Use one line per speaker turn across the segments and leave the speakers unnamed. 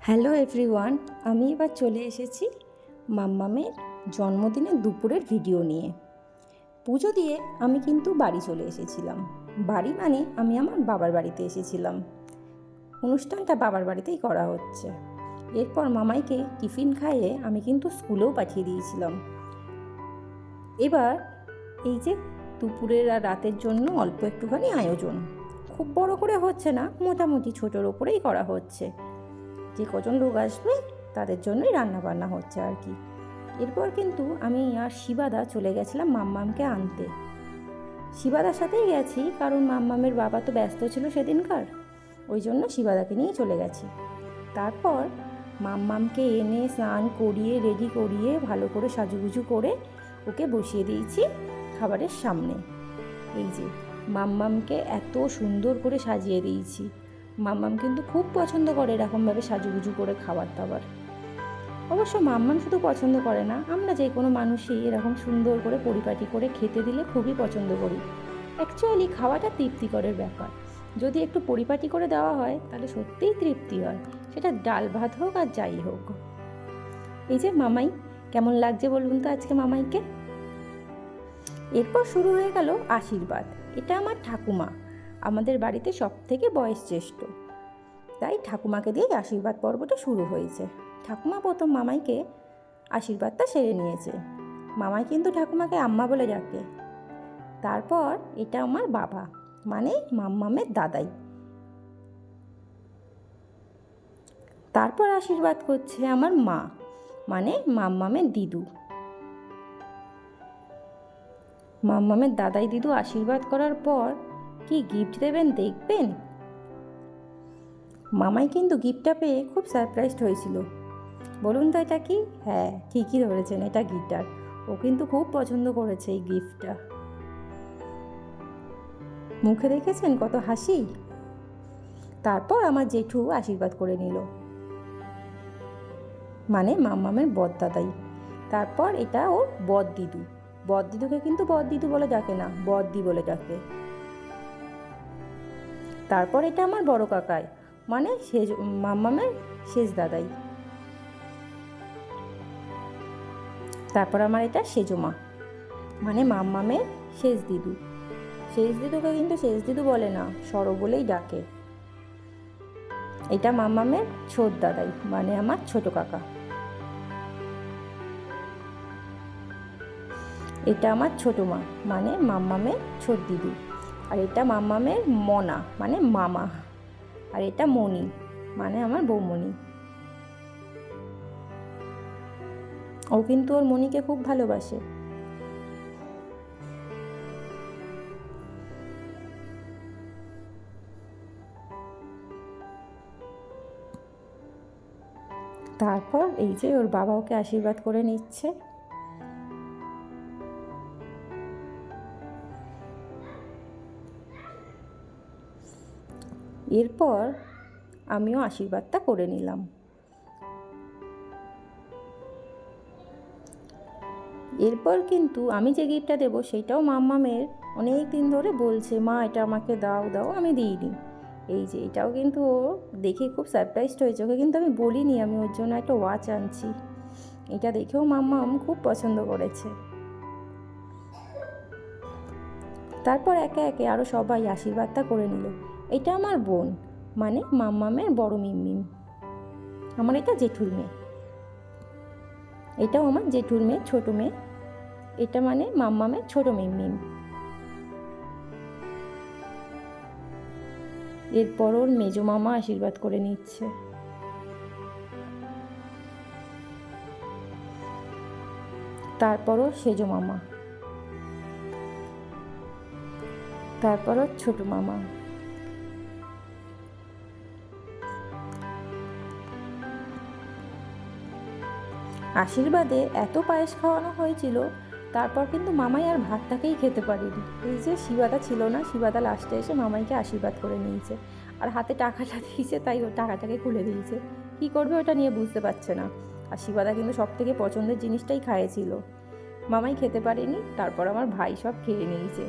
Hello everyone, আমি এবার চলে এসেছি মাম্মামের জন্মদিনের দুপুরের ভিডিও নিয়ে। পুজো দিয়ে আমি কিন্তু বাড়ি চলে এসেছিলাম। বাড়ি মানে আমি আমার বাবার বাড়িতে এসেছিলাম। অনুষ্ঠানটা বাবার বাড়িতেই করা হচ্ছে। এরপর মামাইকে টিফিন খাইয়ে আমি কিন্তু স্কুলেও পাঠিয়ে দিয়েছিলাম। এবার এই যে দুপুরের আর রাতের জন্য অল্প একটুখানি আয়োজন, খুব বড় করে হচ্ছে না, মোটামুটি ছোটোর ওপরেই করা হচ্ছে। যে কজন লোক আসবে তাদের জন্যই রান্নাবান্না হচ্ছে আর কি। এরপর কিন্তু আমি আর শিবাদা চলে গেছিলাম মাম্মামকে আনতে। শিবাদার সাথেই গেছি, কারণ মাম্মামের বাবা তো ব্যস্ত ছিল সেদিনকার, ওই জন্য শিবাদাকে নিয়ে চলে গেছি। তারপর মাম্মামকে এনে স্নান করিয়ে রেডি করিয়ে ভালো করে সাজুগুজু করে ওকে বসিয়ে দিয়েছি খাবারের সামনে। এই যে মাম্মামকে এত সুন্দর করে সাজিয়ে দিয়েছি। মাম্মাম কিন্তু খুব পছন্দ করে এরকমভাবে সাজুগুজু করে খাবার দাবার। অবশ্য মাম্মাম শুধু পছন্দ করে না, আমরা যে কোনো মানুষই এরকম সুন্দর করে পরিপাটি করে খেতে দিলে খুবই পছন্দ করি। অ্যাকচুয়ালি খাওয়াটা তৃপ্তিকরের ব্যাপার। যদি একটু পরিপাটি করে দেওয়া হয় তাহলে সত্যিই তৃপ্তি হয়, সেটা ডাল ভাত হোক আর যাই হোক। এই যে মামাই, কেমন লাগছে বলুন তো আজকে মামাইকে। এরপর শুরু হয়ে গেল আশীর্বাদ। এটা আমার ঠাকুমা, আমাদের বাড়িতে সব থেকে বয়োজ্যেষ্ঠ, তাই ঠাকুমাকে দিয়েই আশীর্বাদ পর্বটা শুরু হয়েছে। ঠাকুমা প্রথম মামাইকে আশীর্বাদটা সেরে নিয়েছে। মামাই কিন্তু ঠাকুমাকে আম্মা বলে ডাকে। তারপর এটা আমার বাবা, মানে মাম্মামের দাদাই। তারপর আশীর্বাদ করছে আমার মা, মানে মাম্মামের দিদু। মাম্মামের দাদাই দিদু আশীর্বাদ করার পর কি গিফট দেবেন দেখবেন। মামাই কিন্তু গিফটটা পেয়ে খুব সারপ্রাইজড হয়েছিল। বলুন তো এটা কি? হ্যাঁ, ঠিকই ধরেছেন, এটা গিটার। ও কিন্তু খুব পছন্দ করেছে এই গিফটটা। মুখে দেখেছেন কত হাসি। তারপর আমার জেঠু আশীর্বাদ করে নিল, মানে মাম্মামের বদদাদাই। তারপর এটা ওর বদ দিদু। বদ দিদুকে কিন্তু বদ দিদু বলে ডাকে না, বদ্দি বলে ডাকে। তারপর এটা আমার বড় কাকাই, মানে মাম্মামের শেষ দাদাই। তারপর আমার এটা সেজমা, মানে মাম্মামের শেষ দিদু। শেষ দিদুকে কিন্তু শেষ দিদু বলে না, সরো বলেই ডাকে। এটা মাম্মামের ছোট দাদাই, মানে আমার ছোট কাকা। এটা আমার ছোট মা, মানে মাম্মামের ছোট দিদু। আর এটা মাম্মামের মনা, মানে মামা। আর এটা মণি, মানে আমার বৌমণি। ও কিন্তু ওর মণিকে খুব ভালোবাসে। তারপর এই যে ওর বাবা ওকে আশীর্বাদ করে নিচ্ছে। এরপর আমিও আশীর্বাদটা করে নিলাম। এরপর কিন্তু আমি যে গিফটটা দেবো সেইটাও মাম্মামের অনেক দিন ধরে বলছে, মা এটা আমাকে দাও দাও, আমি দিইনি। এই যে এটাও কিন্তু ও দেখে খুব সারপ্রাইজড হয়েছে। ওকে কিন্তু আমি বলিনি আমি ওর জন্য একটা ওয়াচ আনছি। এটা দেখেও মাম্মাম খুব পছন্দ করেছে। তারপর একে একে আরও সবাই আশীর্বাদটা করে নিল। এটা আমার বোন, মানে মাম্মামের বড় মিমমিম। আমার এটা জেঠুর মেয়ে। এটাও আমার জেঠুর মেয়ে, ছোট মেয়ে। এটা মানে মাম্মামের ছোট মিমমিম। এরপর ওর মেজো মামা আশীর্বাদ করে নিচ্ছে। তারপর ওর সেজো মামা। তারপর ওর ছোট মামা। আশীর্বাদে এত পায়েস খাওয়ানো হয়েছিল, তারপর কিন্তু মামাই আর ভাতটাকেই খেতে পারেনি। এই যে শিবাদা ছিল না, শিবাদা লাস্টে এসে মামাইকে আশীর্বাদ করে নিয়েছে, আর হাতে টাকাটা দিয়েছে, তাই ও টাকাটাকে খুলে দিয়েছে। কী করবে ওটা নিয়ে বুঝতে পারছে না। আর শিবাদা কিন্তু সব থেকে পছন্দের জিনিসটাই খাইয়েছিল। মামাই খেতে পারেনি, তারপর আমার ভাই সব খেয়ে নিয়েছে।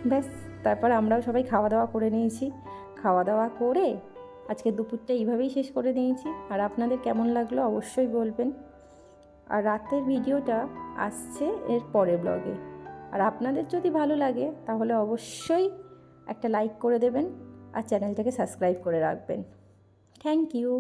ব্যাস, তারপর আমরাও সবাই খাওয়া দাওয়া করে নিয়েছি। খাওয়া দাওয়া করে আজকে দুপুরটা এইভাবেই শেষ করে দিয়েছি। আর আপনাদের কেমন লাগলো অবশ্যই বলবেন। আর রাতের ভিডিওটা আসছে এর পরের ব্লগে। আর আপনাদের যদি ভালো লাগে তাহলে অবশ্যই একটা লাইক করে দেবেন আর চ্যানেলটাকে সাবস্ক্রাইব করে রাখবেন। Thank you.